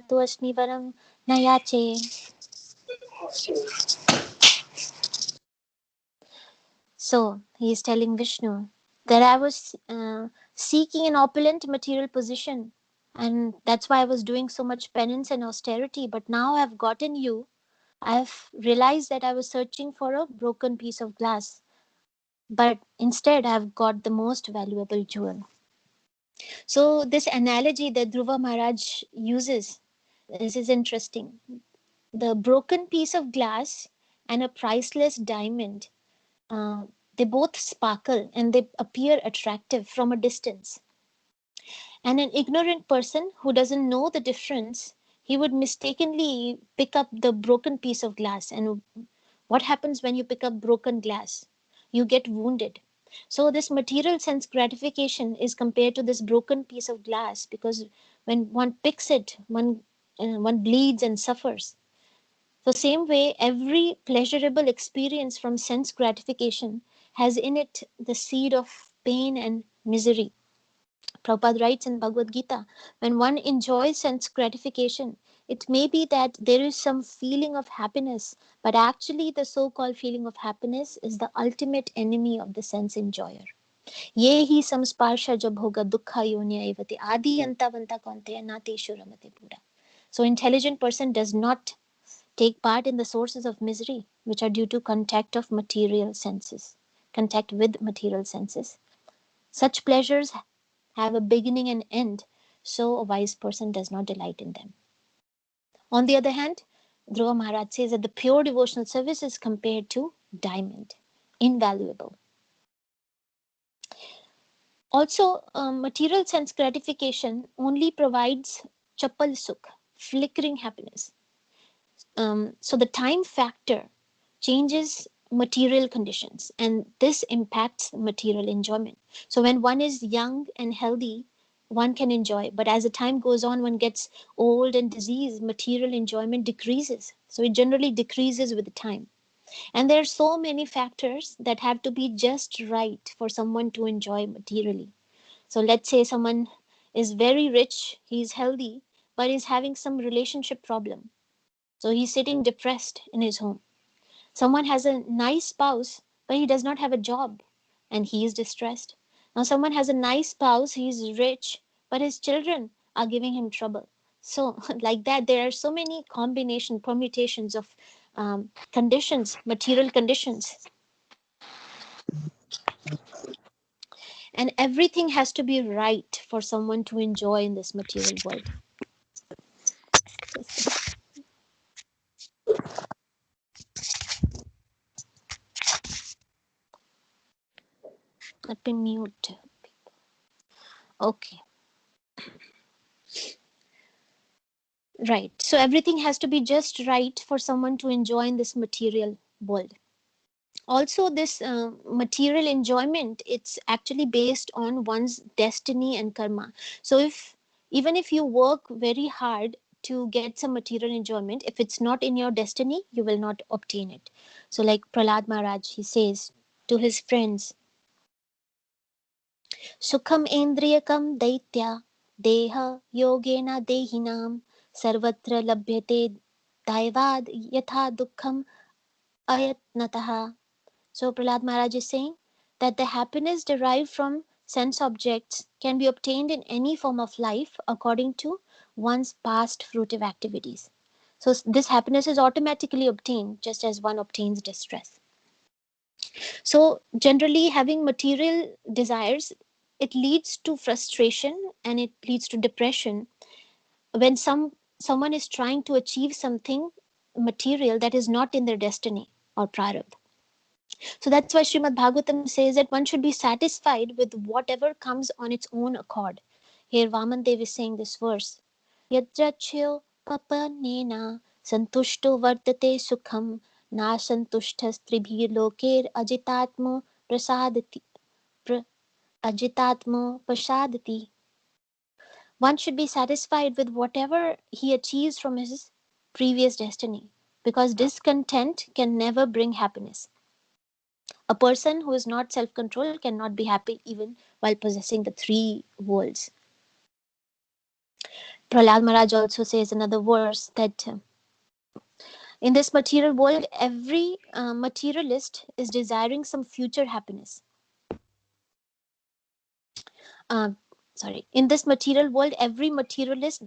tu asmi varam nayache. So he is telling Vishnu that I was seeking an opulent material position, and that's why I was doing so much penance and austerity. But now I've gotten you. I've realized that I was searching for a broken piece of glass, but instead I've got the most valuable jewel. So this analogy that Dhruva Maharaj uses, this is interesting. The broken piece of glass and a priceless diamond, uh, they both sparkle and they appear attractive from a distance. And an ignorant person who doesn't know the difference, he would mistakenly pick up the broken piece of glass. And what happens when you pick up broken glass? You get wounded. So this material sense gratification is compared to this broken piece of glass, because when one picks it, one bleeds and suffers. So same way, every pleasurable experience from sense gratification has in it the seed of pain and misery. Prabhupada writes in Bhagavad Gita, when one enjoys sense gratification, it may be that there is some feeling of happiness, but actually the so-called feeling of happiness is the ultimate enemy of the sense enjoyer. Ye hi samsparsha jab hoga dukha yonya evati adi antavanta kaunteya nateshu ramate pura. So intelligent person does not take part in the sources of misery, which are due to contact of material senses, contact with material senses. Such pleasures have a beginning and end, so a wise person does not delight in them. On the other hand, Dhruva Maharaj says that the pure devotional service is compared to diamond, invaluable. Also, material sense gratification only provides chapal sukh, flickering happiness. So the time factor changes material conditions, and this impacts material enjoyment. So when one is young and healthy, one can enjoy, but as the time goes on, one gets old and diseased, material enjoyment decreases. So it generally decreases with the time. And there are so many factors that have to be just right for someone to enjoy materially. So let's say someone is very rich, he's healthy, but is having some relationship problem, so he's sitting depressed in his home. Someone has a nice spouse, but he does not have a job, and he is distressed. Now, someone has a nice spouse, he's rich, but his children are giving him trouble. So, like that, there are so many combination, permutations of conditions, material conditions, and everything has to be right for someone to enjoy in this material world. Let me mute. Okay. Right. So everything has to be just right for someone to enjoy in this material world. Also, this material enjoyment, it's actually based on one's destiny and karma. So if even if you work very hard to get some material enjoyment, if it's not in your destiny, you will not obtain it. So like Prahlad Maharaj, he says to his friends, Sukham Endriyakam Daitya Deha Yogena Dehinam Sarvatra Labhyate Daivad Yatha Dukkham Ayatnataha. So Prahlad Maharaj is saying that the happiness derived from sense objects can be obtained in any form of life according to one's past fruitive activities. So this happiness is automatically obtained just as one obtains distress. So generally having material desires, it leads to frustration and it leads to depression when someone is trying to achieve something material that is not in their destiny or prarabdha. So that's why Srimad Bhagavatam says that one should be satisfied with whatever comes on its own accord. Here Vaman Dev is saying this verse. Yajachyo papanena santushto vartate sukham na santushtas tribhir loker ajitatmo prasadati ajitatmo prasadati. One should be satisfied with whatever he achieves from his previous destiny, because discontent can never bring happiness. A person who is not self-controlled cannot be happy even while possessing the three worlds. Prahlad Maharaj also says another verse that in this material world, every materialist is desiring some future happiness. Uh, Sorry, in this material world, every materialist.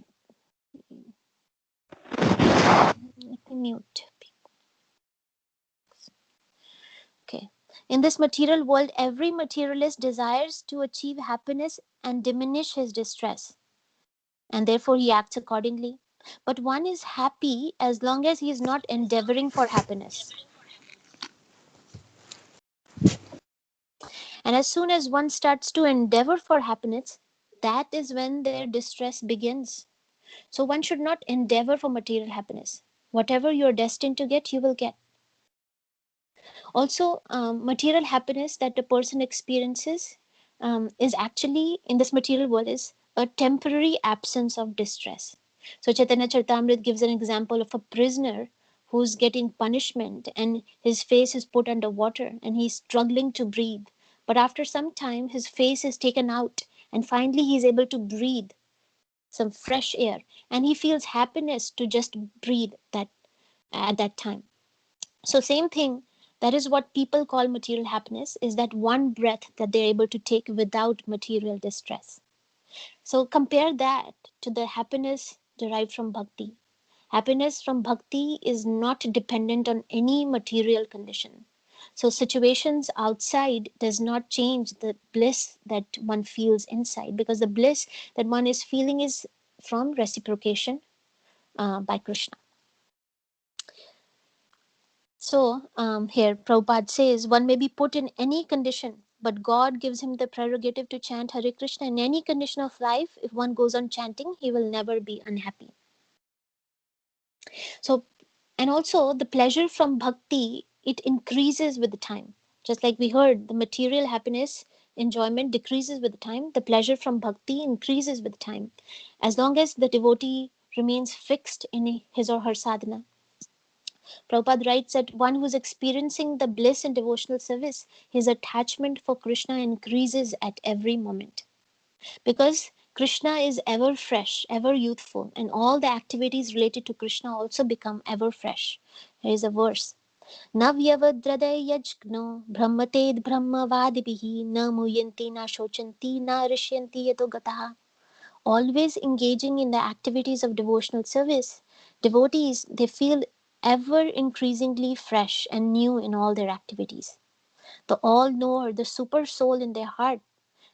Let me mute. Okay. In this material world, every materialist desires to achieve happiness and diminish his distress, and therefore he acts accordingly. But one is happy as long as he is not endeavoring for happiness. And as soon as one starts to endeavor for happiness, that is when their distress begins. So one should not endeavor for material happiness. Whatever you are destined to get, you will get. Also, material happiness that the person experiences is actually in this material world is a temporary absence of distress. So Chaitanya Charitamrita gives an example of a prisoner who's getting punishment and his face is put under water and he's struggling to breathe. But after some time, his face is taken out and finally he's able to breathe some fresh air and he feels happiness to just breathe that at that time. So same thing, that is what people call material happiness, is that one breath that they're able to take without material distress. So compare that to the happiness derived from bhakti. Happiness from bhakti is not dependent on any material condition. So situations outside does not change the bliss that one feels inside, because the bliss that one is feeling is from reciprocation by Krishna. So here Prabhupada says one may be put in any condition, but God gives him the prerogative to chant Hare Krishna in any condition of life. If one goes on chanting, he will never be unhappy. So, and also the pleasure from bhakti, it increases with the time. Just like we heard, the material happiness, enjoyment decreases with the time. The pleasure from bhakti increases with time. As long as the devotee remains fixed in his or her sadhana. Prabhupada writes that one who is experiencing the bliss in devotional service, his attachment for Krishna increases at every moment. Because Krishna is ever fresh, ever youthful, and all the activities related to Krishna also become ever fresh. Here is a verse. Navyavadradaya yajgno brahmated brahmavadibihi na muyanti na shochanti na rishyanti yato gataha. Always engaging in the activities of devotional service, devotees, they feel ever increasingly fresh and new in all their activities. The all-knower, the super soul in their heart,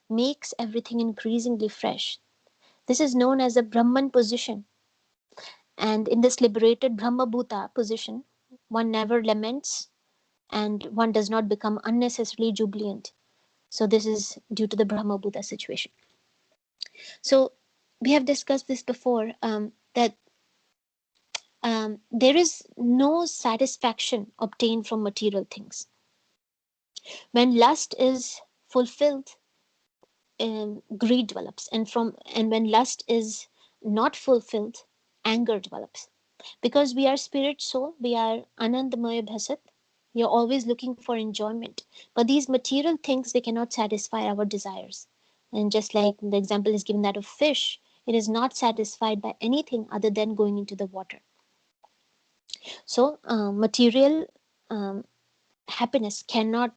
makes everything increasingly fresh. This is known as a Brahman position. And in this liberated Brahma Bhuta position, one never laments and one does not become unnecessarily jubilant. So this is due to the Brahma Bhuta situation. So we have discussed this before, that there is no satisfaction obtained from material things. When lust is fulfilled, greed develops, and when lust is not fulfilled, anger develops. Because we are spirit soul, we are anandamaya bhasat. We are always looking for enjoyment, but these material things, they cannot satisfy our desires. And just like the example is given that of fish, it is not satisfied by anything other than going into the water. So material um, happiness cannot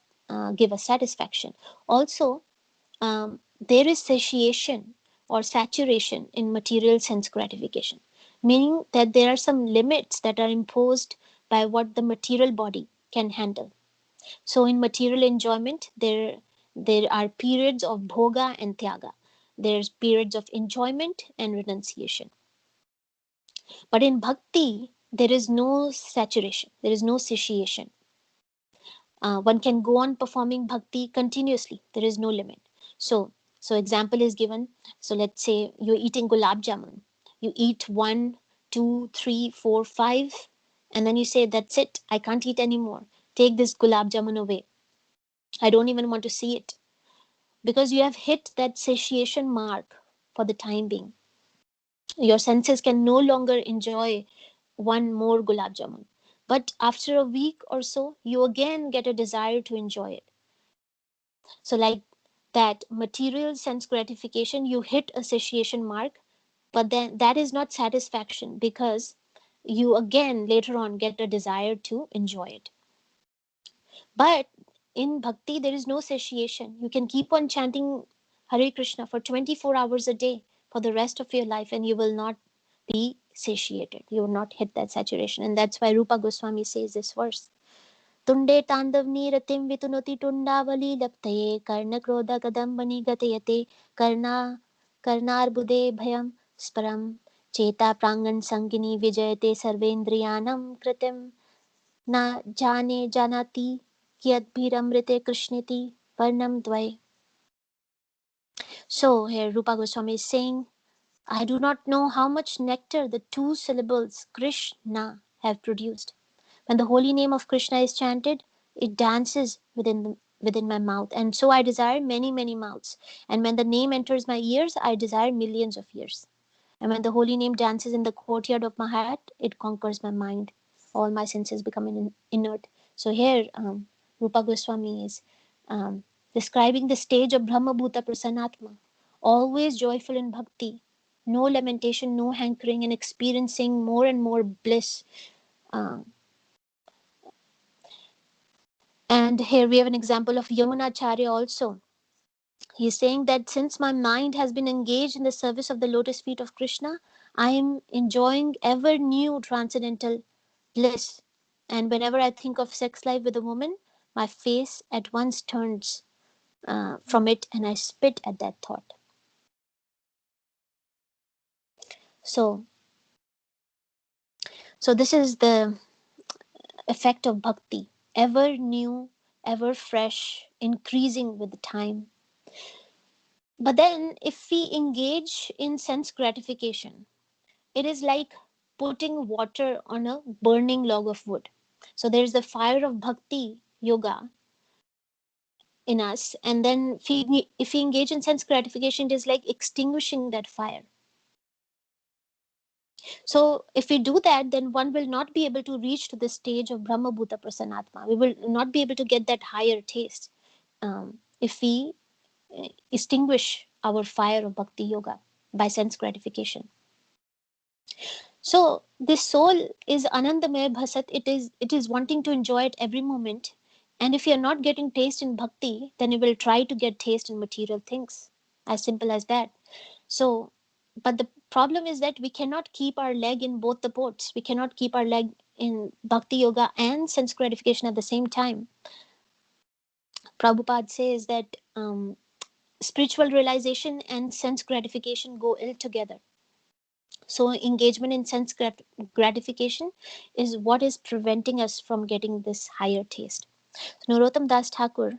give us satisfaction. Also, there is satiation or saturation in material sense gratification, meaning that there are some limits that are imposed by what the material body can handle. So in material enjoyment, there are periods of bhoga and tyaga. There's periods of enjoyment and renunciation. But in bhakti, there is no saturation, there is no satiation. One can go on performing bhakti continuously. There is no limit. So example is given. So let's say you're eating gulab jamun. You eat one, two, three, four, five, and then you say, "That's it. I can't eat anymore. Take this gulab jamun away. I don't even want to see it," because you have hit that satiation mark for the time being. Your senses can no longer enjoy one more gulab jamun. But after a week or so, you again get a desire to enjoy it. So, like that material sense gratification, you hit a satiation mark. But then that is not satisfaction, because you again later on get a desire to enjoy it. But in bhakti, there is no satiation. You can keep on chanting Hare Krishna for 24 hours a day for the rest of your life, and you will not be satiated. You will not hit that saturation. And that's why Rupa Goswami says this verse. Tunde tandavni ratim vitunoti tundavali laptaye karna krodha kadambani gatayate karna karnarbude bhayam sparam cheta prangan sangini vijayate sarvendriyanam kritim na jane janati kyadbhiramrite krishniti varnam dvai. So here Rupa Goswami is saying, I do not know how much nectar the two syllables Krishna have produced. When the holy name of Krishna is chanted, it dances within my mouth, and so I desire many, many mouths. And when the name enters my ears, I desire millions of ears. And when the holy name dances in the courtyard of my heart, it conquers my mind. All my senses become inert. So here, Rupa Goswami is describing the stage of Brahma Bhuta Prasannatma, always joyful in bhakti, no lamentation, no hankering, and experiencing more and more bliss. Um, and here we have an example of Yamunacharya also. He is saying that since my mind has been engaged in the service of the lotus feet of Krishna, I am enjoying ever new transcendental bliss. And whenever I think of sex life with a woman, my face at once turns from it, and I spit at that thought. So, so this is the effect of bhakti, ever new, ever fresh, increasing with the time. But then, if we engage in sense gratification, it is like putting water on a burning log of wood. So there's the fire of bhakti yoga in us, and then if we engage in sense gratification, it is like extinguishing that fire. So if we do that, then one will not be able to reach to the stage of Brahma Bhuta Prasannatma. We will not be able to get that higher taste if we extinguish our fire of bhakti yoga by sense gratification. So this soul is Anandamaya Bhasat. It is wanting to enjoy it every moment. And if you're not getting taste in bhakti, then you will try to get taste in material things. As simple as that. So, but the problem is that we cannot keep our leg in both the boats. We cannot keep our leg in bhakti yoga and sense gratification at the same time. Prabhupada says that spiritual realization and sense gratification go ill together. So engagement in sense gratification is what is preventing us from getting this higher taste. Narottam Das Thakur,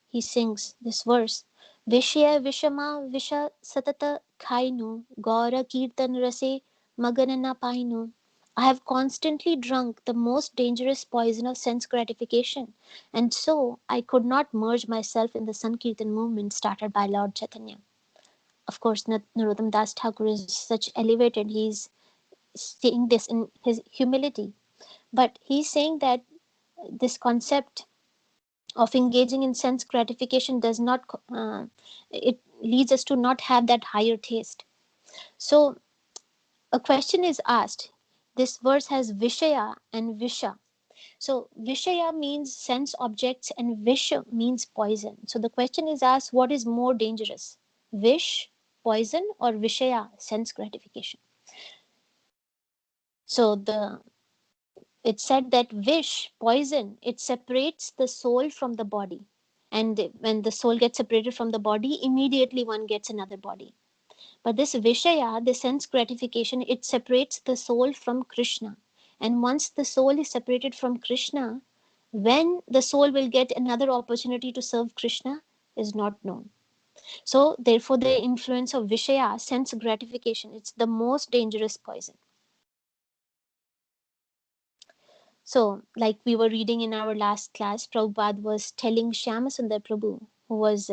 he sings this verse: Vishya Vishama Visha Satata Khainu Gaura Kirtan Rase Maganana Painu. I have constantly drunk the most dangerous poison of sense gratification, and so I could not merge myself in the Sankirtan movement started by Lord Chaitanya. Of course, Narottam Das Thakur is such elevated. He's saying this in his humility, but he's saying that this concept of engaging in sense gratification does not it leads us to not have that higher taste. So a question is asked. This verse has Vishaya and Visha. So Vishaya means sense objects and Visha means poison. So the question is asked, what is more dangerous, Vish, poison, or Vishaya, sense gratification? So it said that Vish, poison, it separates the soul from the body. And when the soul gets separated from the body, immediately one gets another body. But this Vishaya, the sense gratification, it separates the soul from Krishna. And once the soul is separated from Krishna, when the soul will get another opportunity to serve Krishna is not known. So therefore the influence of Vishaya, sense gratification, it's the most dangerous poison. So, like we were reading in our last class, Prabhupada was telling Shyamasundar Prabhu, who was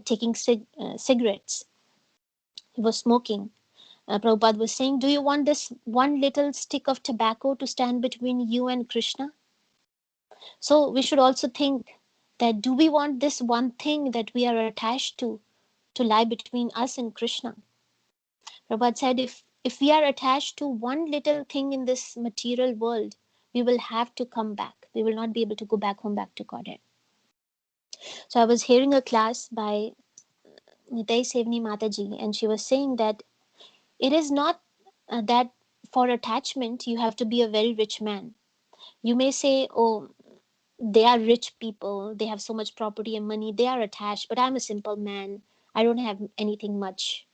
taking cigarettes, he was smoking. Prabhupada was saying, do you want this one little stick of tobacco to stand between you and Krishna? So, we should also think that do we want this one thing that we are attached to lie between us and Krishna? Prabhupada said, if we are attached to one little thing in this material world, we will have to come back. We will not be able to go back home, back to Godhead. So I was hearing a class by Nitai Sevni Mataji, and she was saying that it is not that for attachment you have to be a very rich man. You may say, oh, they are rich people, they have so much property and money, they are attached, but I'm a simple man, I don't have anything much.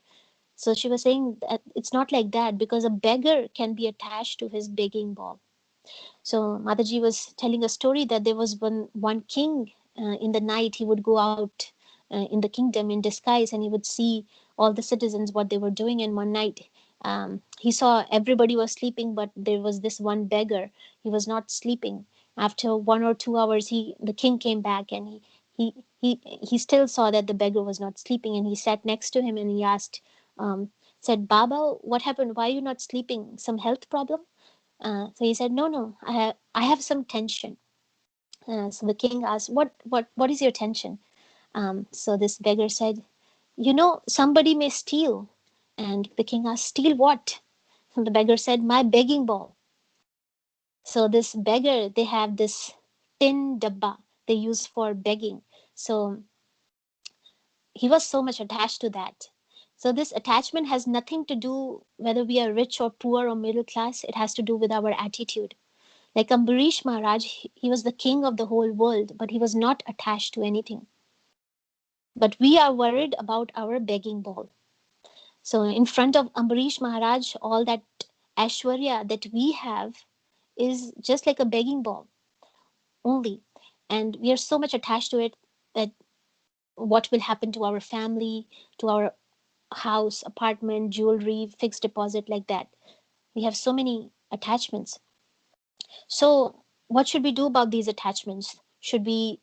So she was saying that it's not like that, because a beggar can be attached to his begging bowl. So Mataji was telling a story that there was one king. In the night, he would go out in the kingdom in disguise, and he would see all the citizens what they were doing. And one night, he saw everybody was sleeping, but there was this one beggar. He was not sleeping. After 1 or 2 hours, the king came back, and he still saw that the beggar was not sleeping, and he sat next to him and he asked, said, Baba, what happened? Why are you not sleeping? Some health problem? So he said, no, I have some tension. So the king asked, what is your tension? So this beggar said, somebody may steal. And the king asked, steal what? And the beggar said, my begging bowl. So this beggar, they have this tin dabba they use for begging. So he was so much attached to that. So this attachment has nothing to do whether we are rich or poor or middle class. It has to do with our attitude. Like Ambarish Maharaj, he was the king of the whole world, but he was not attached to anything. But we are worried about our begging bowl. So in front of Ambarish Maharaj, all that Aishwarya that we have is just like a begging bowl only. And we are so much attached to it that what will happen to our family, to our house, apartment, jewelry, fixed deposit, like that. We have so many attachments. So what should we do about these attachments? Should we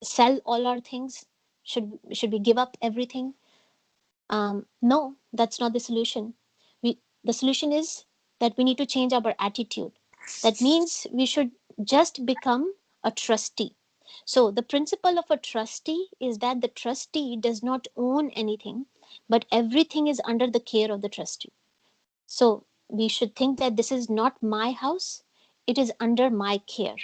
sell all our things? Should we give up everything? No, that's not the solution. The solution is that we need to change our attitude. That means we should just become a trustee. So the principle of a trustee is that the trustee does not own anything, but everything is under the care of the trustee. So we should think that this is not my house, it is under my care.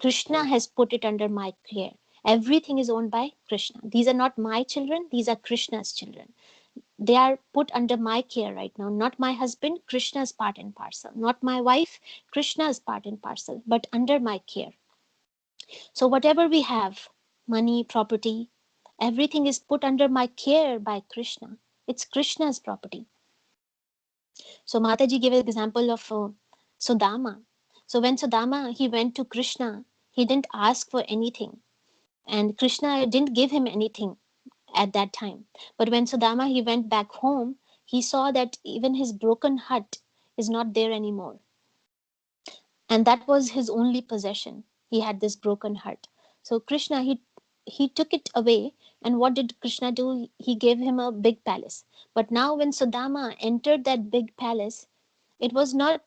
Krishna has put it under my care. Everything is owned by Krishna. These are not my children, these are Krishna's children. They are put under my care right now. Not my husband, Krishna's part and parcel. Not my wife, Krishna's part and parcel, but under my care. So whatever we have, money, property, everything is put under my care by Krishna. It's Krishna's property. So Mataji gave an example of Sudama. So when Sudama, he went to Krishna, he didn't ask for anything. And Krishna didn't give him anything at that time. But when Sudama, he went back home, he saw that even his broken hut is not there anymore. And that was his only possession. He had this broken hut. So Krishna, he took it away. And what did Krishna do? He gave him a big palace. But now when Sudama entered that big palace, it was not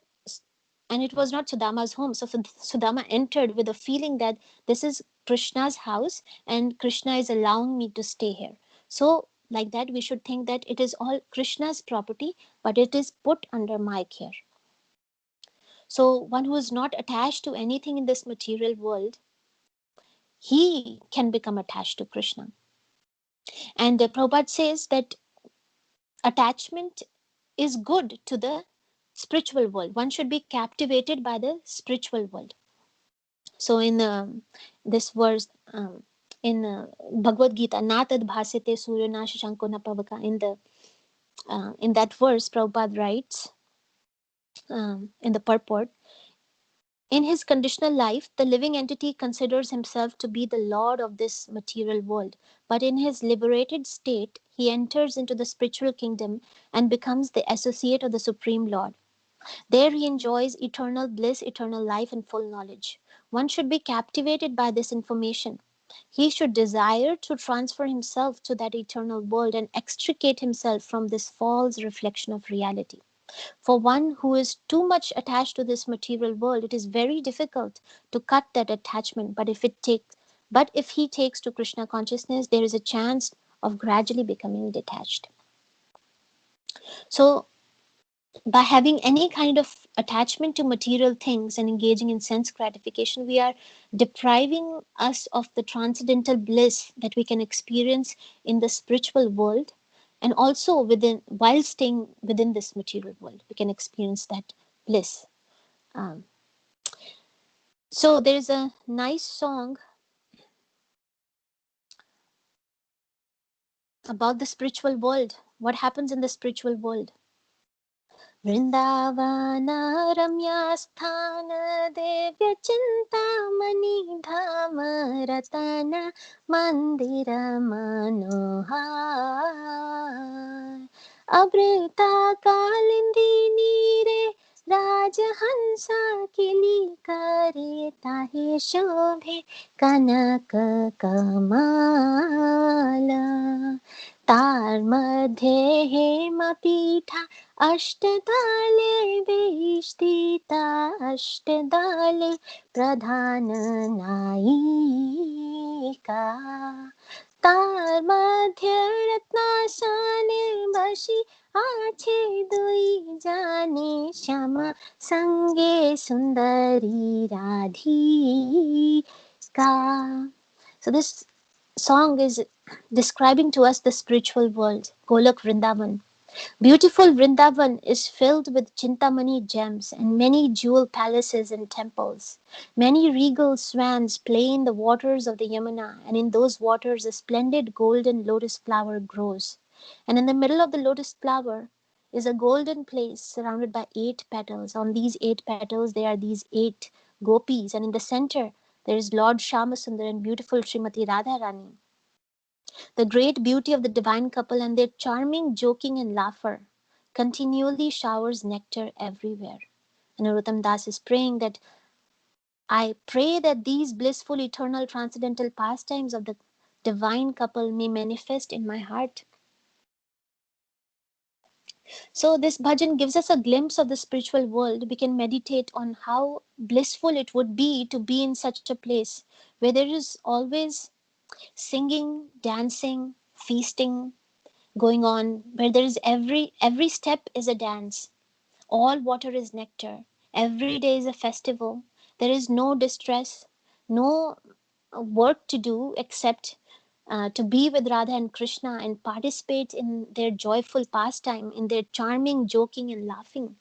Sudama's home. So Sudama entered with a feeling that this is Krishna's house and Krishna is allowing me to stay here. So like that, we should think that it is all Krishna's property, but it is put under my care. So one who is not attached to anything in this material world, he can become attached to Krishna. And Prabhupada says that attachment is good to the spiritual world. One should be captivated by the spiritual world. So in this verse, in Bhagavad Gita, Natad bhasite surya shashanko napavaka, in that verse, Prabhupada writes in the purport, in his conditional life, the living entity considers himself to be the lord of this material world, but in his liberated state, he enters into the spiritual kingdom and becomes the associate of the Supreme Lord. There he enjoys eternal bliss, eternal life, and full knowledge. One should be captivated by this information. He should desire to transfer himself to that eternal world and extricate himself from this false reflection of reality. For one who is too much attached to this material world, it is very difficult to cut that attachment. But if he takes to Krishna consciousness, there is a chance of gradually becoming detached. So by having any kind of attachment to material things and engaging in sense gratification, we are depriving us of the transcendental bliss that we can experience in the spiritual world, and also within, while staying within this material world, we can experience that bliss. um, so there's a nice song about the spiritual world, what happens in the spiritual world. Vrindavan रम्यस्थान देव्य चिन्तामणि धाम रतन मन्दिर मनोहर अमृता कालिन्दी नीरे राजहंसा किली करे ताहे शोभे कनक कमाला तार मध्ये हेमपीठा अष्टदाले वेष्टिता अष्टदाले प्रधान नायिका तार मध्य रत्नासने बसी आछे दुई जाने श्यामा संगे सुंदरी Radhika. So this song is describing to us the spiritual world, Golok Vrindavan. Beautiful Vrindavan is filled with Chintamani gems and many jewel palaces and temples. Many regal swans play in the waters of the Yamuna, and in those waters a splendid golden lotus flower grows. And in the middle of the lotus flower is a golden place surrounded by 8 petals. On these 8 petals, there are these 8 gopis, and in the center, there is Lord Shamasundar and beautiful Srimati Radharani, the great beauty of the divine couple, and their charming joking and laughter continually showers nectar everywhere. And Narottam Das is praying that I pray that these blissful, eternal, transcendental pastimes of the divine couple may manifest in my heart. So this bhajan gives us a glimpse of the spiritual world. We can meditate on how blissful it would be to be in such a place where there is always singing, dancing, feasting going on, where there is every step is a dance, all water is nectar, every day is a festival, there is no distress, no work to do except to be with Radha and Krishna and participate in their joyful pastime, in their charming joking and laughing.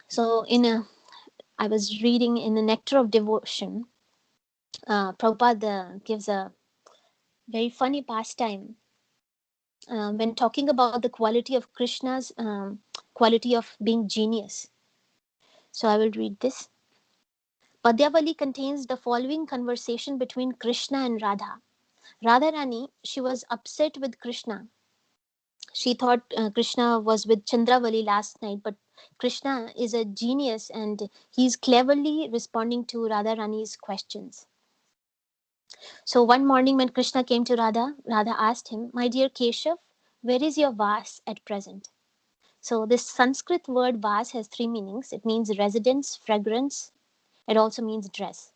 So I was reading in the Nectar of Devotion, Prabhupada gives a very funny pastime when talking about the quality of Krishna's quality of being genius. So I will read this. Padyavali contains the following conversation between Krishna and Radha. Radharani, she was upset with Krishna. She thought Krishna was with Chandravali last night, but Krishna is a genius and he's cleverly responding to Radharani's questions. So one morning when Krishna came to Radha, Radha asked him, "My dear Keshav, where is your vas at present?" So this Sanskrit word vas has 3 meanings. It means residence, fragrance. It also means dress.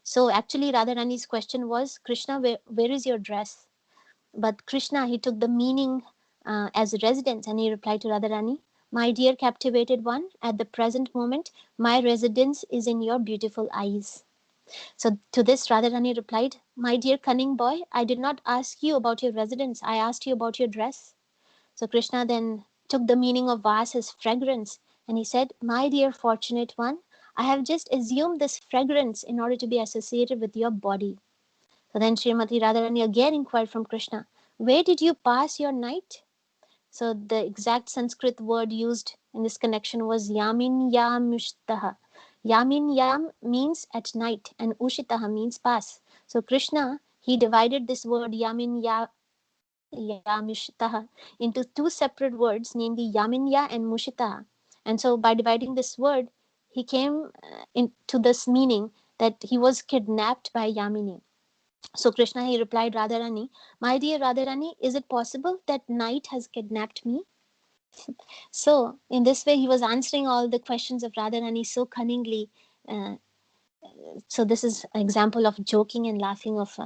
So actually Radharani's question was, Krishna, where is your dress? But Krishna, he took the meaning as residence, and he replied to Radharani, "My dear captivated one, at the present moment, my residence is in your beautiful eyes." So to this Radharani replied, "My dear cunning boy, I did not ask you about your residence. I asked you about your dress." So Krishna then took the meaning of vas as fragrance, and he said, "My dear fortunate one, I have just assumed this fragrance in order to be associated with your body." So then Srimati Radharani again inquired from Krishna, "Where did you pass your night?" So the exact Sanskrit word used in this connection was yamin yam ushtaha. Yamin yam means at night and ushitaha means pass. So Krishna, he divided this word yamin yamishtaha into 2 separate words, namely yaminya and mushitaha. And so by dividing this word, he came into this meaning that he was kidnapped by Yamini. So Krishna, he replied Radharani, "My dear Radharani, is it possible that night has kidnapped me?" So in this way, he was answering all the questions of Radharani so cunningly. Uh, so this is an example of joking and laughing of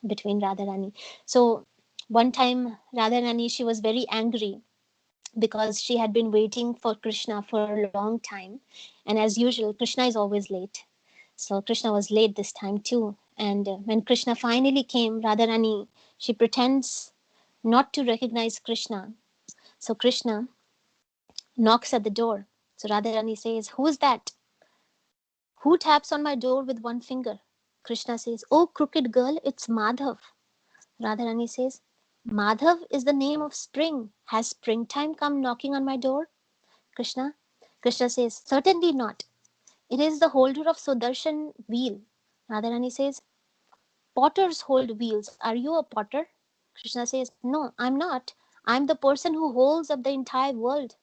between Radharani. So One time, Radharani, she was very angry because she had been waiting for Krishna for a long time. And as usual, Krishna is always late. So Krishna was late this time too. And when Krishna finally came, Radharani, she pretends not to recognize Krishna. So Krishna knocks at the door. So Radharani says, "Who's that? Who taps on my door with one finger?" Krishna says, "Oh, crooked girl, it's Madhav." Radharani says, "Madhav is the name of spring. Has springtime come knocking on my door?" Krishna? Krishna says, "Certainly not. It is the holder of Sudarshan wheel." Radharani says, "Potters hold wheels. Are you a potter?" Krishna says, "No, I'm not. I'm the person who holds up the entire world."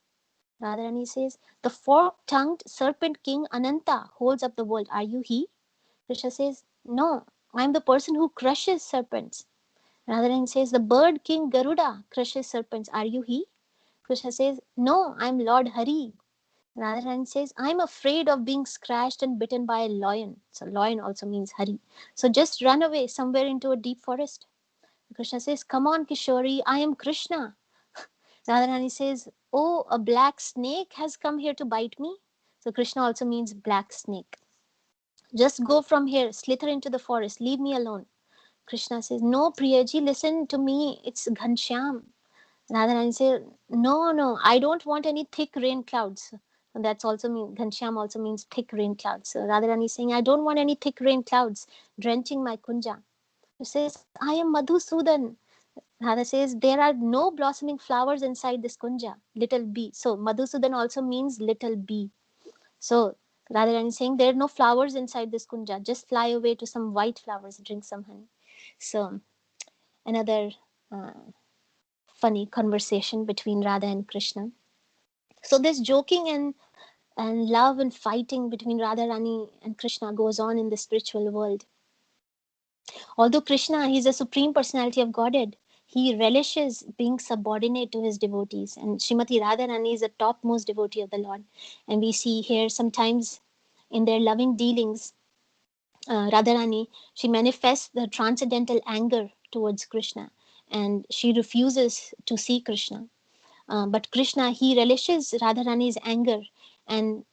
Radharani says, "The fork-tongued serpent king Ananta holds up the world. Are you he?" Krishna says, "No, I'm the person who crushes serpents." Radharani says, "The bird king Garuda crushes serpents. Are you he?" Krishna says, "No, I'm Lord Hari." Radharani says, "I'm afraid of being scratched and bitten by a lion." So lion also means Hari. "So just run away somewhere into a deep forest." Krishna says, "Come on, Kishori, I am Krishna." Radharani says, "Oh, a black snake has come here to bite me." So Krishna also means black snake. "Just go from here, slither into the forest, leave me alone." Krishna says, "No, Priyaji, listen to me. It's Ghanshyam." Radharani says, "No, no, I don't want any thick rain clouds." And that's also mean Ghanshyam also means thick rain clouds. So Radharani is saying, "I don't want any thick rain clouds drenching my kunja." He says, "I am Madhusudan." Radha says, "There are no blossoming flowers inside this kunja, little bee." So Madhusudan also means little bee. So Radharani is saying, "There are no flowers inside this kunja. Just fly away to some white flowers, drink some honey." So another uh, funny conversation between Radha and Krishna. So this joking and love and fighting between Radharani and Krishna goes on in the spiritual world. Although Krishna is a supreme personality of Godhead, he relishes being subordinate to his devotees. And Srimati Radharani is the topmost devotee of the Lord. And we see here sometimes in their loving dealings, Radharani, she manifests the transcendental anger towards Krishna, and she refuses to see Krishna. But Krishna, he relishes Radharani's anger, and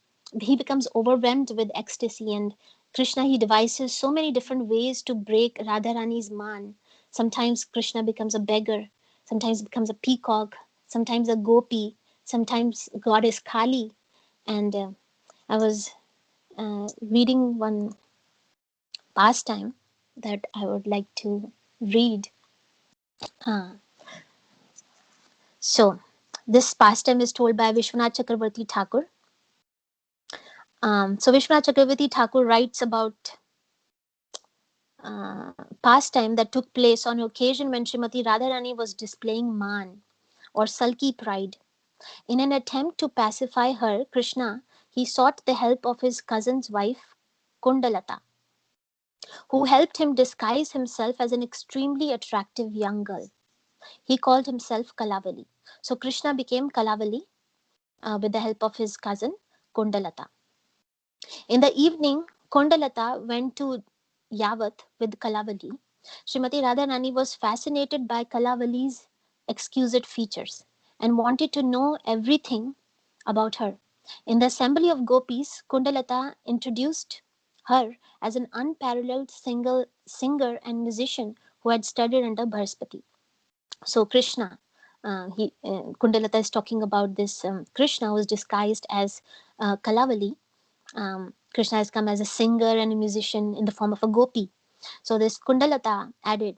he becomes overwhelmed with ecstasy. And Krishna, he devises so many different ways to break Radharani's man. Sometimes Krishna becomes a beggar, sometimes becomes a peacock, sometimes a gopi, sometimes goddess Kali. And I was reading one pastime that I would like to read. Uh, so, this pastime is told by Vishwanath Chakravarti Thakur. So Vishwanath Chakravarti Thakur writes about pastime that took place on an occasion when Srimati Radharani was displaying man or sulky pride. In an attempt to pacify her, Krishna, he sought the help of his cousin's wife, Kundalata, who helped him disguise himself as an extremely attractive young girl. He called himself Kalavali. So Krishna became Kalavali with the help of his cousin, Kundalata. In the evening, Kondalata went to Yavat with Kalavali. Srimati Radharani was fascinated by Kalavali's exquisite features and wanted to know everything about her. In the assembly of gopis, Kundalata introduced her as an unparalleled singer and musician who had studied under Bharaspati. So Krishna, Kundalata is talking about this Krishna who was disguised as Kalavali. Krishna has come as a singer and a musician in the form of a gopi. So this Kundalata added,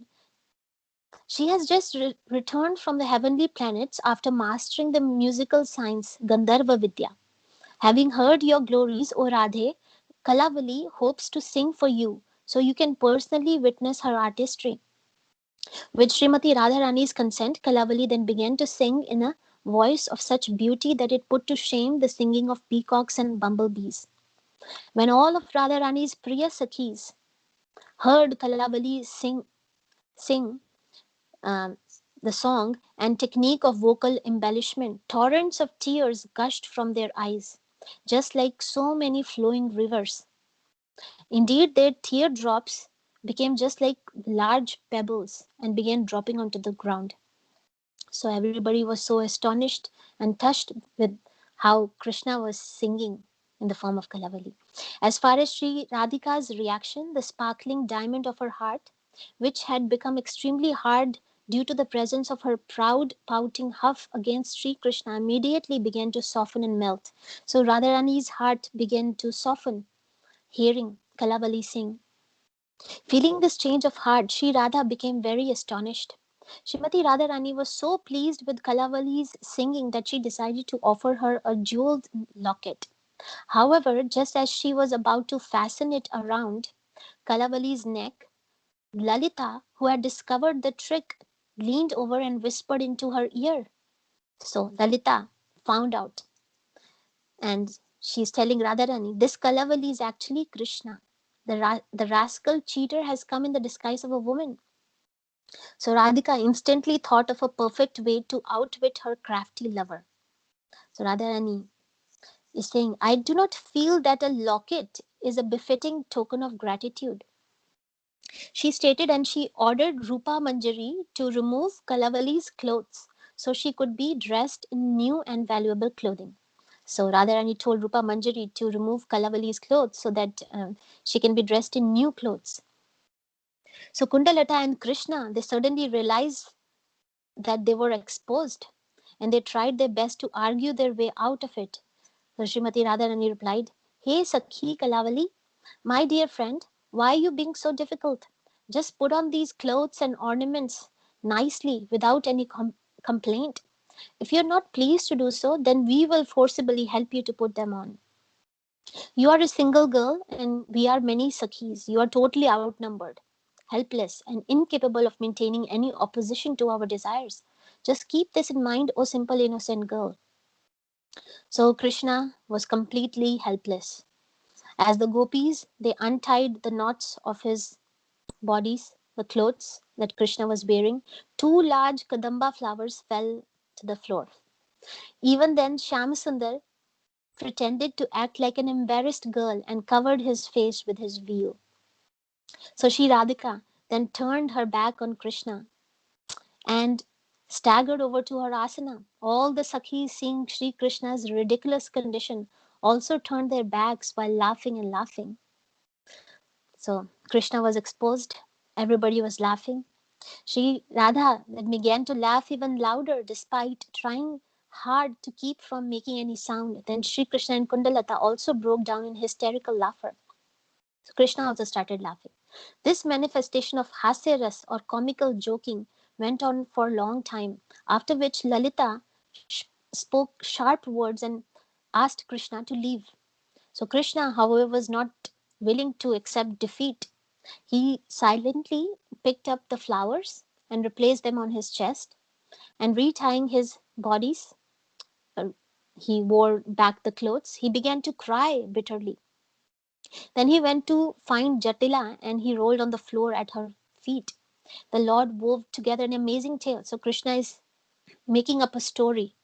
she has just returned from the heavenly planets after mastering the musical science Gandharva Vidya. Having heard your glories, O Radhe, Kalavali hopes to sing for you so you can personally witness her artistry. With Srimati Radharani's consent, Kalavali then began to sing in a voice of such beauty that it put to shame the singing of peacocks and bumblebees. When all of Radharani's Priya Sakhis heard Kalavali sing um, the song and technique of vocal embellishment, torrents of tears gushed from their eyes, just like so many flowing rivers. Indeed, their teardrops became just like large pebbles and began dropping onto the ground. So everybody was so astonished and touched with how Krishna was singing in the form of Kalavali. As far as Sri Radhika's reaction, the sparkling diamond of her heart, which had become extremely hard due to the presence of her proud, pouting huff against Sri Krishna, immediately began to soften and melt. So Radharani's heart began to soften, hearing Kalavali sing. Feeling this change of heart, Sri Radha became very astonished. Srimati Radharani was so pleased with Kalavali's singing that she decided to offer her a jeweled locket. However, just as she was about to fasten it around Kalavali's neck, Lalita, who had discovered the trick, leaned over and whispered into her ear. So Lalita found out, and she's telling Radharani, this Kalavali is actually Krishna. The rascal cheater has come in the disguise of a woman. So Radhika instantly thought of a perfect way to outwit her crafty lover. So Radharani is saying, I do not feel that a locket is a befitting token of gratitude. She stated, and she ordered Rupa Manjari to remove Kalavali's clothes so she could be dressed in new and valuable clothing. So Radharani told Rupa Manjari to remove Kalavali's clothes so that she can be dressed in new clothes. So Kundalata and Krishna, they suddenly realized that they were exposed and they tried their best to argue their way out of it. So Srimati Radharani replied, Hey Sakhi Kalavali, my dear friend, why are you being so difficult? Just put on these clothes and ornaments nicely without any complaint. If you're not pleased to do so, then we will forcibly help you to put them on. You are a single girl and we are many Sakhis. You are totally outnumbered, helpless, and incapable of maintaining any opposition to our desires. Just keep this in mind, O simple innocent girl. So Krishna was completely helpless. As the gopis, they untied the knots of his bodies, the clothes that Krishna was wearing. Two large kadamba flowers fell to the floor. Even then, Shyamasundar pretended to act like an embarrassed girl and covered his face with his veil. So Sri Radhika then turned her back on Krishna and staggered over to her asana. All the Sakhis, seeing Sri Krishna's ridiculous condition, also turned their backs while laughing and laughing. So Krishna was exposed. Everybody was laughing. Sri Radha then began to laugh even louder despite trying hard to keep from making any sound. Then Sri Krishna and Kundalata also broke down in hysterical laughter. So Krishna also started laughing. This manifestation of hasya ras or comical joking went on for a long time, after which Lalita spoke sharp words and asked Krishna to leave. So Krishna, however, was not willing to accept defeat. He silently picked up the flowers and replaced them on his chest, and retying his bodies, uh, he wore back the clothes. He began to cry bitterly. Then he went to find Jatila and he rolled on the floor at her feet. The Lord wove together an amazing tale. So Krishna is making up a story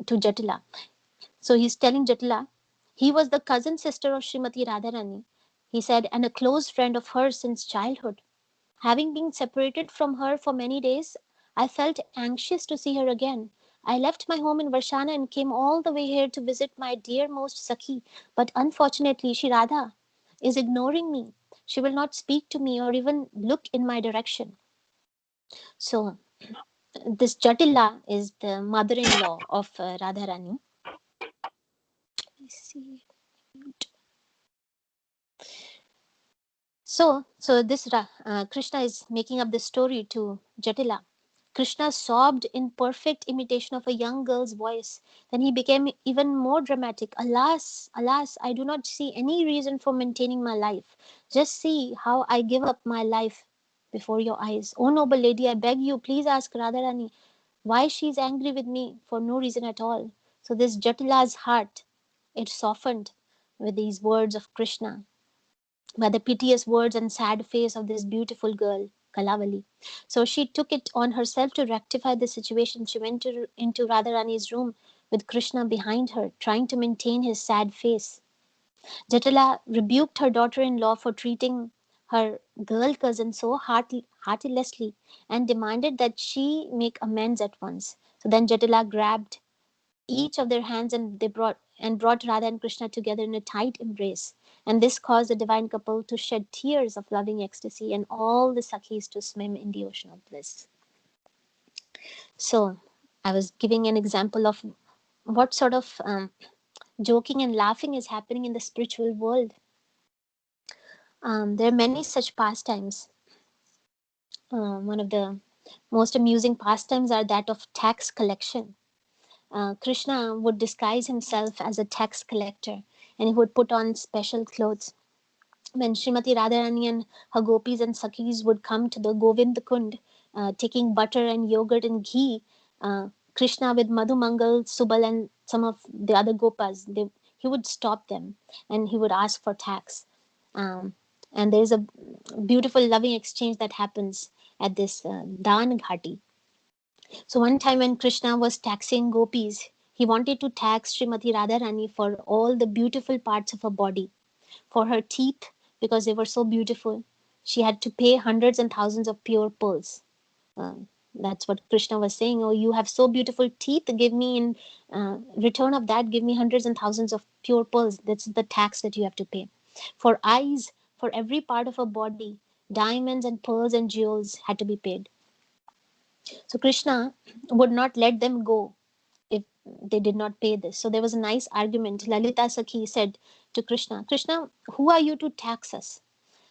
to Jatila. So he's telling Jatila, he was the cousin sister of Srimati Radharani. He said, and a close friend of hers since childhood. Having been separated from her for many days, I felt anxious to see her again. I left my home in Varshana and came all the way here to visit my dearmost Sakhi, but unfortunately, Shri Radha is ignoring me. She will not speak to me or even look in my direction. So, this Jatila is the mother in law of Radharani. Let's see. So this Krishna is making up this story to Jatila. Krishna sobbed in perfect imitation of a young girl's voice. Then he became even more dramatic. Alas, alas, I do not see any reason for maintaining my life. Just see how I give up my life before your eyes. Oh noble lady, I beg you, please ask Radharani why she is angry with me for no reason at all. So this Jatila's heart, it softened with these words of Krishna, by the piteous words and sad face of this beautiful girl, Kalavali. So she took it on herself to rectify the situation. She went into Radharani's room with Krishna behind her, trying to maintain his sad face. Jatala rebuked her daughter in law for treating her girl cousin so heartlessly and demanded that she make amends at once. So then Jatila grabbed each of their hands and they brought Radha and Krishna together in a tight embrace. And this caused the divine couple to shed tears of loving ecstasy and all the Sakhis to swim in the ocean of bliss. So I was giving an example of what sort of joking and laughing is happening in the spiritual world. There are many such pastimes. One of the most amusing pastimes are that of tax collection. Krishna would disguise himself as a tax collector and he would put on special clothes. When Srimati Radharani and her gopis and sakhis would come to the Govind Kund, taking butter and yogurt and ghee, Krishna with Madhumangal, Subal, and some of the other gopas, he would stop them and he would ask for tax. Um, and there's a beautiful, loving exchange that happens at this Dan Ghati. So one time when Krishna was taxing gopis, he wanted to tax Srimati Radharani for all the beautiful parts of her body. For her teeth, because they were so beautiful, she had to pay hundreds and thousands of pure pearls. Uh, that's what Krishna was saying. Oh, you have so beautiful teeth. Give me in return of that, give me hundreds and thousands of pure pearls. That's the tax that you have to pay. For eyes, for every part of her body, diamonds and pearls and jewels had to be paid. So Krishna would not let them go if they did not pay this. So there was a nice argument. Lalita Sakhi said to Krishna, Krishna, who are you to tax us?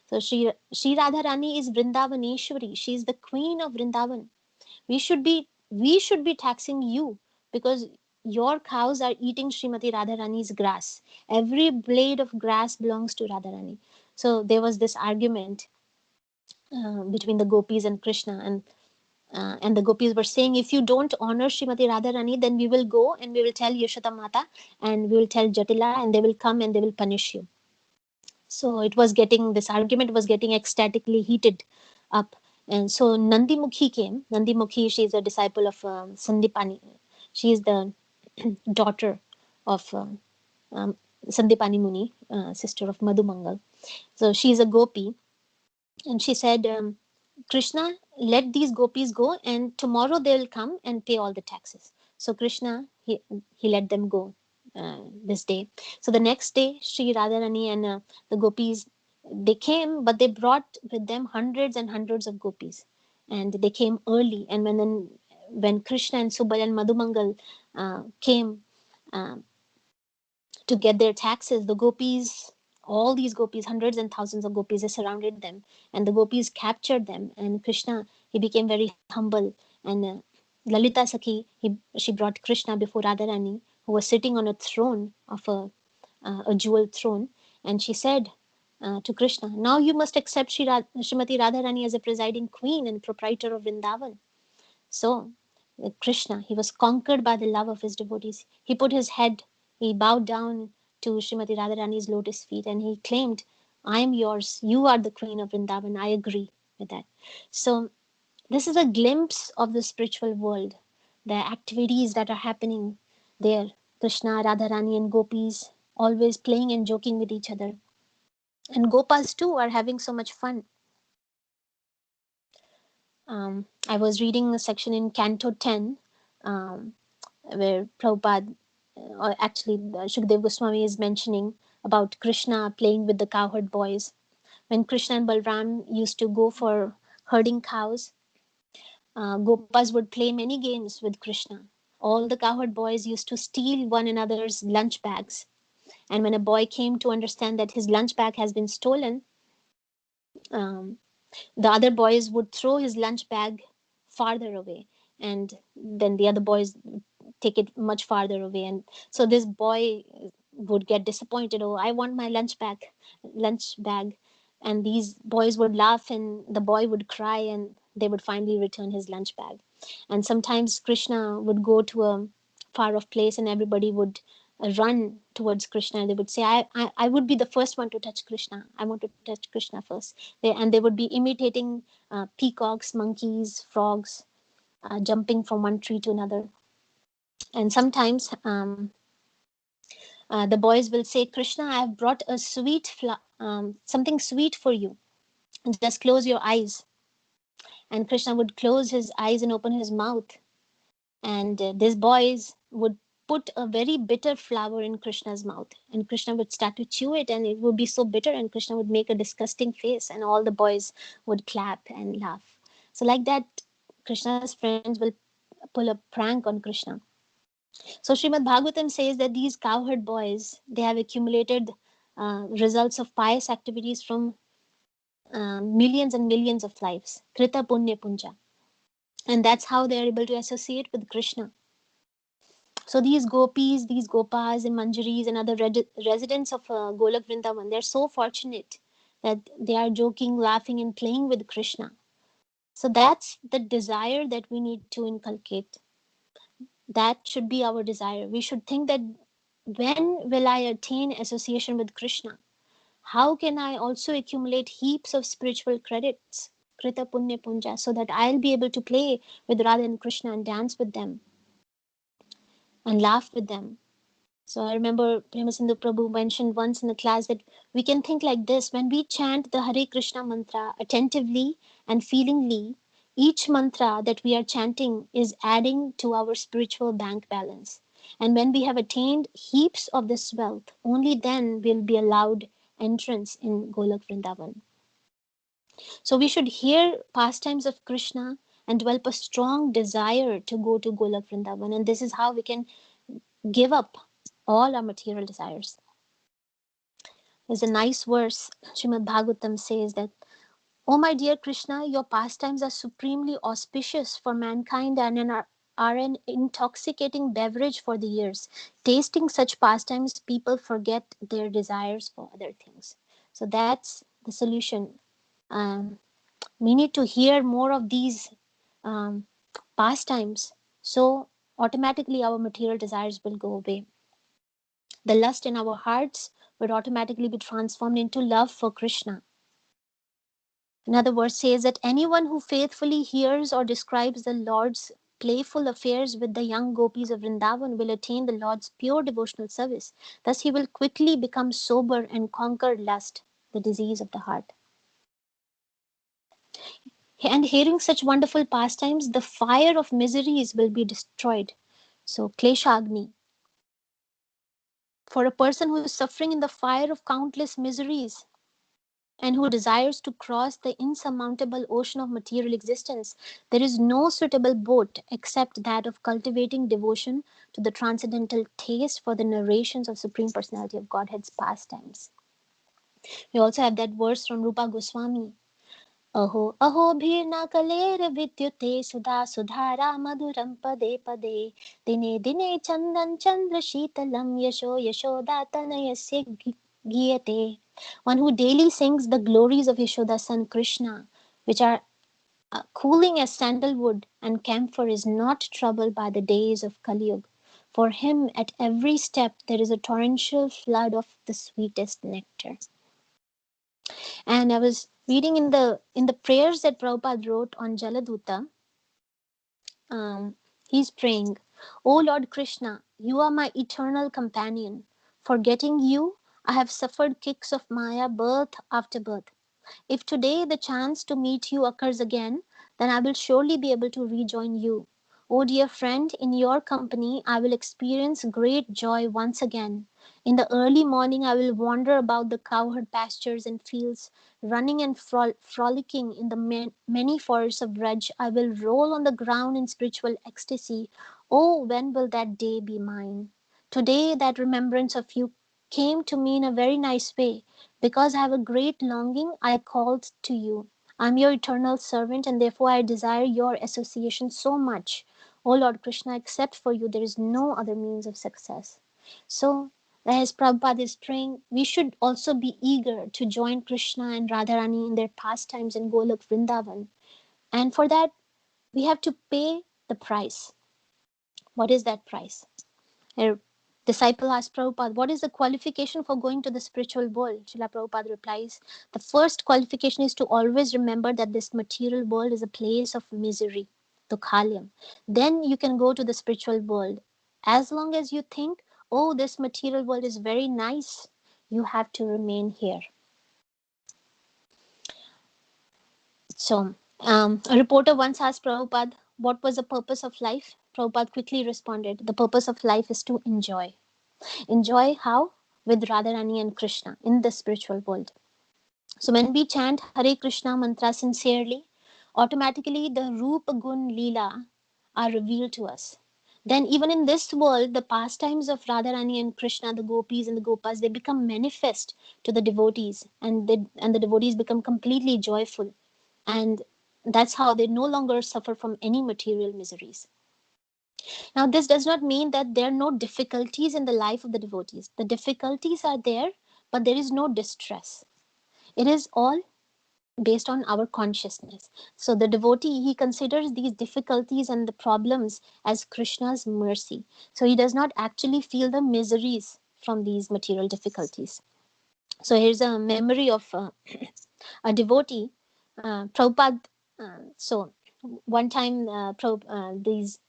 So Sri Radharani is Vrindavaneshwari. She is the queen of Vrindavan. We should be taxing you because your cows are eating Srimati Radharani's grass. Every blade of grass belongs to Radharani. So there was this argument between the gopis and Krishna, and the gopis were saying, if you don't honor Srimati Radharani, then we will go and we will tell Yashoda Mata and we will tell Jatila and they will come and they will punish you. So this argument was getting ecstatically heated up. And so Nandi Mukhi came. Nandi Mukhi, she is a disciple of Sandipani. She is the daughter of Sandipani Muni, sister of Madhumangal. So she is a gopi. And she said, Krishna, let these gopis go and tomorrow they will come and pay all the taxes. So Krishna, he let them go this day. So the next day, Sri Radharani and the gopis, they came, but they brought with them hundreds and hundreds of gopis. And they came early. And when Krishna and Subal and Madhumangal came uh, to get their taxes, the gopis, all these gopis, hundreds and thousands of gopis, they surrounded them, and the gopis captured them. And Krishna, he became very humble. And Lalita Sakhi, she brought Krishna before Radharani, who was sitting on a throne of a jewel throne, and she said to Krishna, "Now you must accept Srimati Radharani as a presiding queen and proprietor of Vrindavan." So, Krishna, he was conquered by the love of his devotees. He put his head, he bowed down to Srimati Radharani's lotus feet and he claimed, I am yours. You are the queen of Vrindavan. I agree with that. So, this is a glimpse of the spiritual world, the activities that are happening there. Krishna, Radharani, and gopis always playing and joking with each other. And gopas too are having so much fun. I was reading a section in Canto 10 where Prabhupada, or actually Shukdev Goswami is mentioning about Krishna playing with the cowherd boys. When Krishna and Balram used to go for herding cows, Gopas would play many games with Krishna. All the cowherd boys used to steal one another's lunch bags. And when a boy came to understand that his lunch bag has been stolen, um, the other boys would throw his lunch bag farther away, and then the other boys take it much farther away, and so this boy would get disappointed. Oh, I want my lunch bag. And these boys would laugh and the boy would cry and they would finally return his lunch bag. And sometimes Krishna would go to a far off place and everybody would run towards Krishna and they would say, I would be the first one to touch Krishna. I want to touch Krishna first. And they would be imitating peacocks, monkeys, frogs, jumping from one tree to another. And sometimes the boys will say, Krishna, I have brought a something sweet for you. just close your eyes. And Krishna would close his eyes and open his mouth. And these boys would put a very bitter flower in Krishna's mouth. And Krishna would start to chew it, and it would be so bitter. And Krishna would make a disgusting face, and all the boys would clap and laugh. So, like that, Krishna's friends will pull a prank on Krishna. So Srimad Bhagavatam says that these cowherd boys, they have accumulated results of pious activities from millions and millions of lives. Krita Punya Punja. And that's how they are able to associate with Krishna. So these gopis, these gopas and manjaris and other residents of Golak Vrindavan, they're so fortunate that they are joking, laughing and playing with Krishna. So that's the desire that we need to inculcate. That should be our desire. We should think that when will I attain association with Krishna? How can I also accumulate heaps of spiritual credits, Krita Punya Punja, so that I'll be able to play with Radha and Krishna and dance with them and laugh with them? So I remember Premasindhu Prabhu mentioned once in the class that we can think like this: when we chant the Hare Krishna mantra attentively and feelingly, each mantra that we are chanting is adding to our spiritual bank balance. And when we have attained heaps of this wealth, only then will be allowed entrance in Golak Vrindavan. So we should hear pastimes of Krishna and develop a strong desire to go to Golak Vrindavan. And this is how we can give up all our material desires. There's a nice verse, Srimad Bhagavatam says that, "O my dear Krishna, your pastimes are supremely auspicious for mankind and are an intoxicating beverage for the ears. Tasting such pastimes, people forget their desires for other things." So that's the solution. Um, we need to hear more of these um, pastimes. So automatically our material desires will go away. The lust in our hearts would automatically be transformed into love for Krishna. Another verse says that anyone who faithfully hears or describes the Lord's playful affairs with the young gopis of Vrindavan will attain the Lord's pure devotional service. Thus, he will quickly become sober and conquer lust, the disease of the heart. And hearing such wonderful pastimes, the fire of miseries will be destroyed. So, Kleshagni. For a person who is suffering in the fire of countless miseries, and who desires to cross the insurmountable ocean of material existence, there is no suitable boat except that of cultivating devotion to the transcendental taste for the narrations of Supreme Personality of Godhead's pastimes. We also have that verse from Rupa Goswami. Aho aho bhirna kaler vidyute sudha sudhara madhuram pade pade dine dine chandan chandra shitalam yasho yashoda tanayasya giyate. One who daily sings the glories of Yashoda's son Krishna, which are cooling as sandalwood and camphor, is not troubled by the days of Kali Yuga. For him, at every step, there is a torrential flood of the sweetest nectar. And I was reading in the prayers that Prabhupada wrote on Jaladuta. He's praying, "O Lord Krishna, you are my eternal companion. Forgetting you, I have suffered kicks of Maya birth after birth. If today the chance to meet you occurs again, then I will surely be able to rejoin you. Oh dear friend, in your company I will experience great joy once again. In the early morning I will wander about the cowherd pastures and fields, running and frolicking in the many forests of Braj. I will roll on the ground in spiritual ecstasy. Oh, when will that day be mine? Today that remembrance of you came to me in a very nice way. Because I have a great longing, I called to you. I am your eternal servant, and therefore I desire your association so much. O Lord Krishna, except for you, there is no other means of success." So, as Prabhupada is praying, we should also be eager to join Krishna and Radharani in their pastimes in Golak Vrindavan. And for that, we have to pay the price. What is that price? A disciple asked Prabhupada, "What is the qualification for going to the spiritual world?" Srila Prabhupada replies, "The first qualification is to always remember that this material world is a place of misery, dukhalyam. Then you can go to the spiritual world. As long as you think, oh, this material world is very nice, you have to remain here." So, a reporter once asked Prabhupada, what was the purpose of life? Prabhupada quickly responded, the purpose of life is to enjoy. Enjoy how? With Radharani and Krishna in the spiritual world. So when we chant Hare Krishna mantra sincerely, automatically the Rupa Gun Leela are revealed to us. Then even in this world, the pastimes of Radharani and Krishna, the gopis and the gopas, they become manifest to the devotees, and the devotees become completely joyful. And that's how they no longer suffer from any material miseries. Now, this does not mean that there are no difficulties in the life of the devotees. The difficulties are there, but there is no distress. It is all based on our consciousness. So the devotee, he considers these difficulties and the problems as Krishna's mercy. So he does not actually feel the miseries from these material difficulties. So here's a memory of a devotee, Prabhupada. So one time, these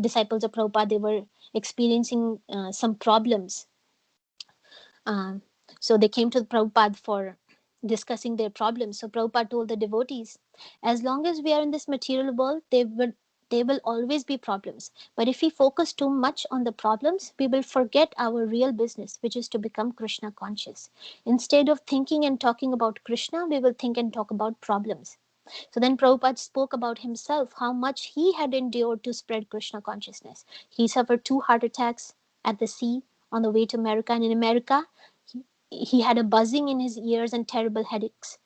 disciples of Prabhupada, they were experiencing some problems. Um, so they came to Prabhupada for discussing their problems. So Prabhupada told the devotees, as long as we are in this material world, there will always be problems. But if we focus too much on the problems, we will forget our real business, which is to become Krishna conscious. Instead of thinking and talking about Krishna, we will think and talk about problems. So then Prabhupada spoke about himself, how much he had endured to spread Krishna consciousness. He suffered 2 heart attacks at the sea on the way to America, and in America, he had a buzzing in his ears and terrible headaches.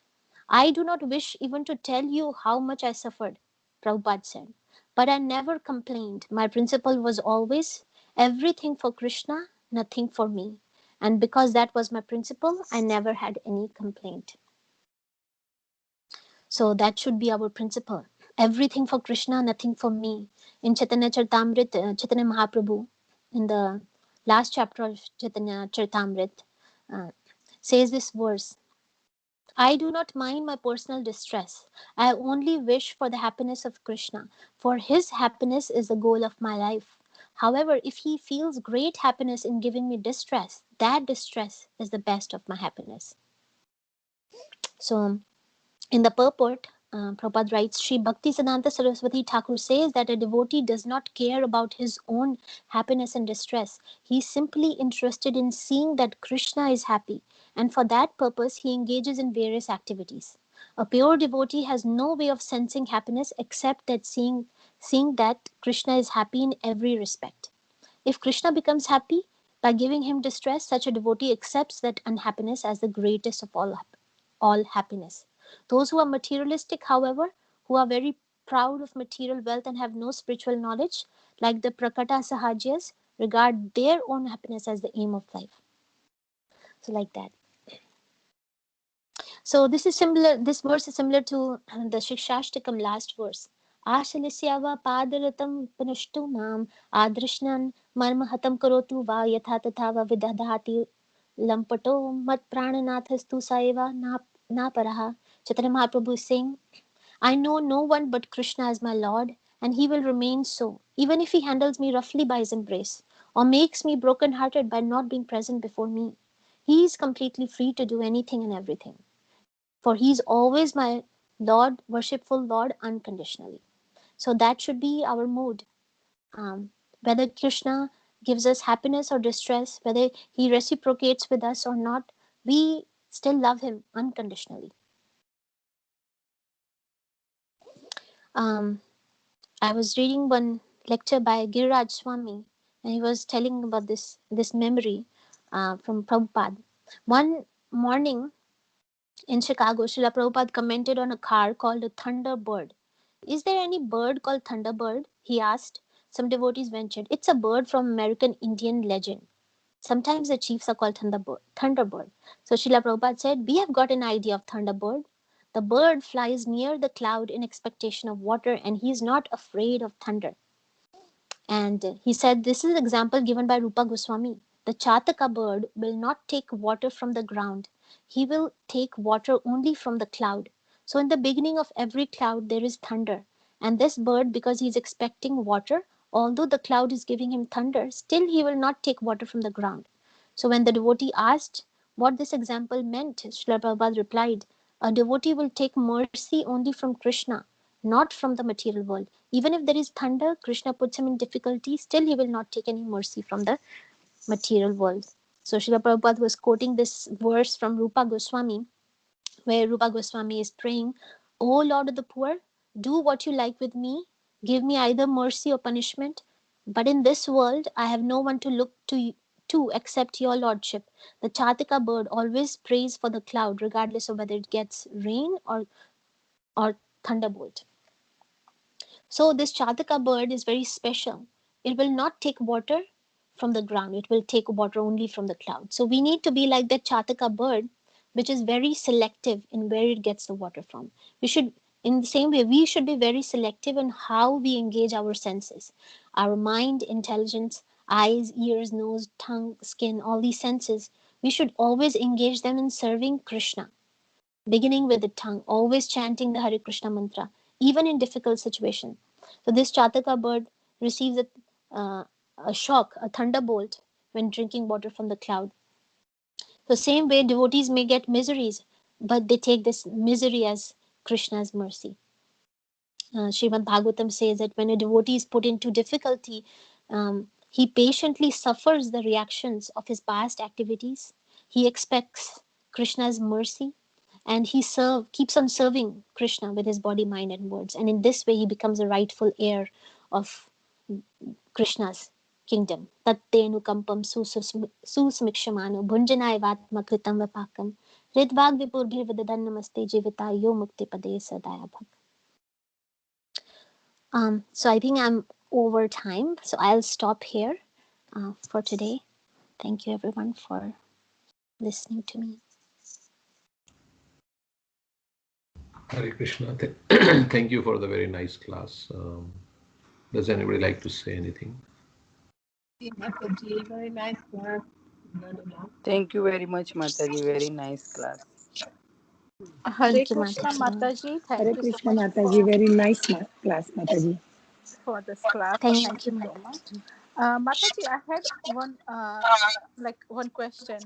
I do not wish even to tell you how much I suffered, Prabhupada said. But I never complained. My principle was always everything for Krishna, nothing for me. And because that was my principle, I never had any complaint. So that should be our principle. Everything for Krishna, nothing for me. In Chaitanya Charitamrit, Chaitanya Mahaprabhu, in the last chapter of Chaitanya Charitamrit, uh, says this verse, I do not mind my personal distress. I only wish for the happiness of Krishna, for his happiness is the goal of my life. However, if he feels great happiness in giving me distress, that distress is the best of my happiness. So, in the purport, Prabhupada writes, Sri Bhaktisiddhanta Saraswati Thakur says that a devotee does not care about his own happiness and distress. He is simply interested in seeing that Krishna is happy, and for that purpose he engages in various activities. A pure devotee has no way of sensing happiness except that seeing that Krishna is happy in every respect. If Krishna becomes happy by giving him distress, such a devotee accepts that unhappiness as the greatest of all happiness. Those who are materialistic, however, who are very proud of material wealth and have no spiritual knowledge, like the Prakata Sahajas, regard their own happiness as the aim of life. So, like that. So this is similar. This verse is similar to the Shikshashtakam last verse. Ashalisyava padaratam panushtu mam adrishnan marmahatam karotu va yatha tatha va vidadhati lampato mat prananathastu saeva na paraha. Chaitanya Mahaprabhu is saying, I know no one but Krishna as my Lord, and he will remain so, even if he handles me roughly by his embrace, or makes me broken hearted by not being present before me. He is completely free to do anything and everything, for he is always my Lord, worshipful Lord, unconditionally. So that should be our mood. Whether Krishna gives us happiness or distress, whether he reciprocates with us or not, we still love him unconditionally. Um, I was reading one lecture by Giriraj Swami, and he was telling about this memory from Prabhupada. One morning in Chicago, Srila Prabhupada commented on a car called a Thunderbird. Is there any bird called Thunderbird? He asked. Some devotees ventured. It's a bird from American Indian legend. Sometimes the chiefs are called Thunderbird. So Srila Prabhupada said, we have got an idea of Thunderbird. The bird flies near the cloud in expectation of water, and he is not afraid of thunder. And he said, this is an example given by Rupa Goswami. The Chataka bird will not take water from the ground. He will take water only from the cloud. So in the beginning of every cloud, there is thunder. And this bird, because he is expecting water, although the cloud is giving him thunder, still he will not take water from the ground. So when the devotee asked what this example meant, Srila Prabhupada replied, A devotee will take mercy only from Krishna, not from the material world. Even if there is thunder, Krishna puts him in difficulty, still he will not take any mercy from the material world. So Srila Prabhupada was quoting this verse from Rupa Goswami, where Rupa Goswami is praying, O Lord of the poor, do what you like with me, give me either mercy or punishment, but in this world I have no one to look to except your lordship. The Chatika bird always prays for the cloud, regardless of whether it gets rain or thunderbolt. So this Chatika bird is very special. It will not take water from the ground. It will take water only from the cloud. So we need to be like that Chatika bird, which is very selective in where it gets the water from. We should, in the same way, we should be very selective in how we engage our senses, our mind, intelligence, eyes, ears, nose, tongue, skin, all these senses. We should always engage them in serving Krishna, beginning with the tongue, always chanting the Hare Krishna mantra, even in difficult situations. So this Chataka bird receives a shock, a thunderbolt, when drinking water from the cloud. So same way, devotees may get miseries, but they take this misery as Krishna's mercy. Srimad Bhagavatam says that when a devotee is put into difficulty, he patiently suffers the reactions of his past activities. He expects Krishna's mercy, and he keeps on serving Krishna with his body, mind, and words. And in this way, he becomes a rightful heir of Krishna's kingdom. Tattenukampam susmikshamano bhunjanai vatma kritam vipakam ridvag vipurbhirvidadhan namaste jivitayo mukti pade sadaya bhak. So I think I'm over time, so I'll stop here for today. Thank you everyone for listening to me. Hare Krishna. Thank you for the very nice class. Does anybody like to say anything? Mataji, very nice class. Thank you very much, Mataji. Very nice class. Hare Thank you, Krishna Mataji. Mataji, thank Hare you so Krishna much Mataji, very nice class, Mataji. for this class. Thank Thank you, you so much. Mataji. Mataji, I had one question.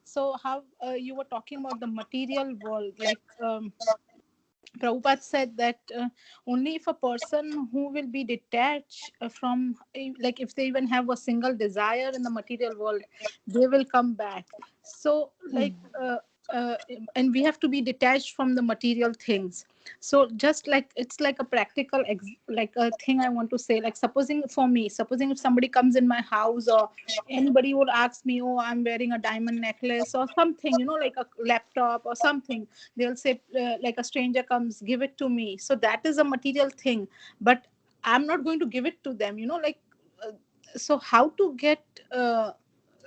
So, how you were talking about the material world, Prabhupada said that only if a person who will be detached from, like, if they even have a single desire in the material world, they will come back. So, uh, and we have to be detached from the material things. So, just like it's like a practical, like a thing I want to say. Like, supposing if somebody comes in my house, or anybody would ask me, "Oh, I'm wearing a diamond necklace or something," like a laptop or something. They'll say, like, a stranger comes, give it to me. So that is a material thing, but I'm not going to give it to them, uh, so how to get,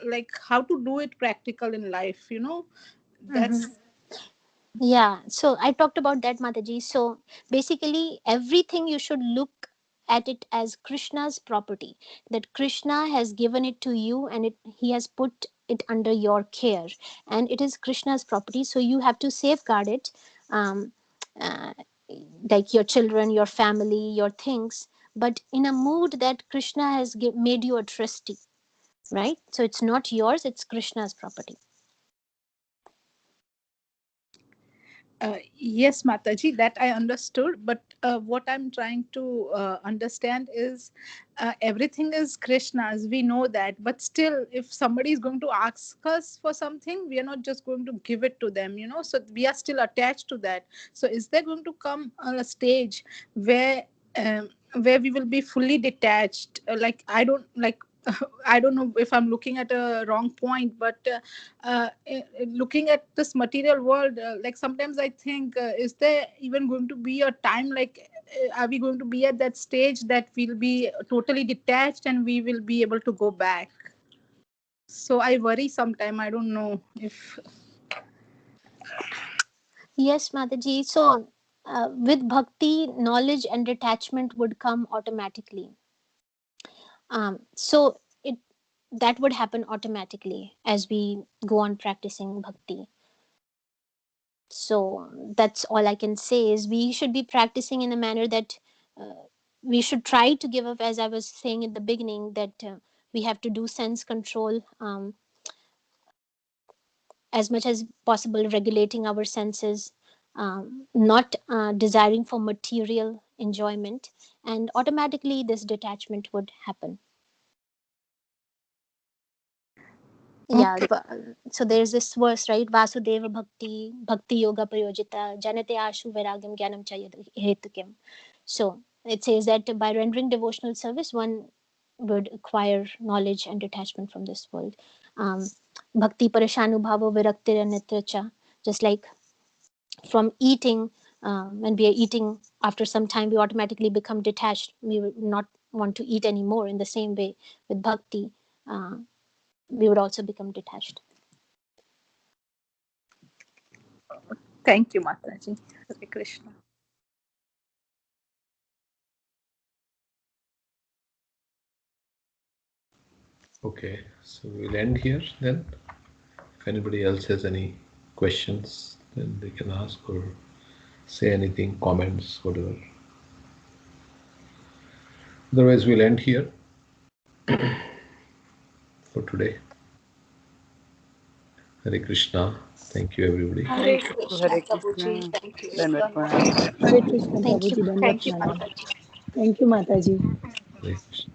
like, how to do it practical in life, Mhm. that's Yeah, so I talked about that, Mataji. So basically, everything you should look at it as Krishna's property. That Krishna has given it to you, and he has put it under your care, and it is Krishna's property. So you have to safeguard it, um, uh, like your children, your family, your things. But in a mood that Krishna has made you a trustee, right? So it's not yours; it's Krishna's property. Yes, Mataji, that I understood. But what I'm trying to understand is, everything is Krishna's. We know that. But still, if somebody is going to ask us for something, we are not just going to give it to them, So we are still attached to that. So is there going to come a stage where, where we will be fully detached? Like, I don't like. I don't know if I'm looking at a wrong point, but looking at this material world, like, sometimes I think, is there even going to be a time, like, are we going to be at that stage that we'll be totally detached and we will be able to go back? So I worry sometime. I don't know if. Yes, Mataji. So, with bhakti, knowledge and detachment would come automatically. So that would happen automatically as we go on practicing bhakti. So that's all I can say is we should be practicing in a manner that we should try to give up, as I was saying in the beginning, that we have to do sense control, as much as possible, regulating our senses, not desiring for material enjoyment, and automatically this detachment would happen. Yeah, Okay. so there's this verse, right? Vasudeva bhakti yoga prayojita janate ashu vairagam jnanam cha hetukim. So it says that by rendering devotional service, one would acquire knowledge and detachment from this world. Bhakti parashanu bhavo viraktir anitracha. Just like from eating, when we are eating, after some time we automatically become detached. We would not want to eat anymore. In the same way, with bhakti, we would also become detached. Thank you, Mataji. Hare Krishna. Okay, so we'll end here then. If anybody else has any questions, then they can ask or say anything, comments, whatever. Otherwise, we'll end here for today. Hare Krishna. Thank you, everybody. Hare Thank you. Krishna, Hare Prabhuji. Krishna. Thank you. Dandavat pranam. Hare Krishna Thank you. Prabhuji, Dandavat Thank you, Pranam. Mataji. Thank you, Mataji. Hare Krishna.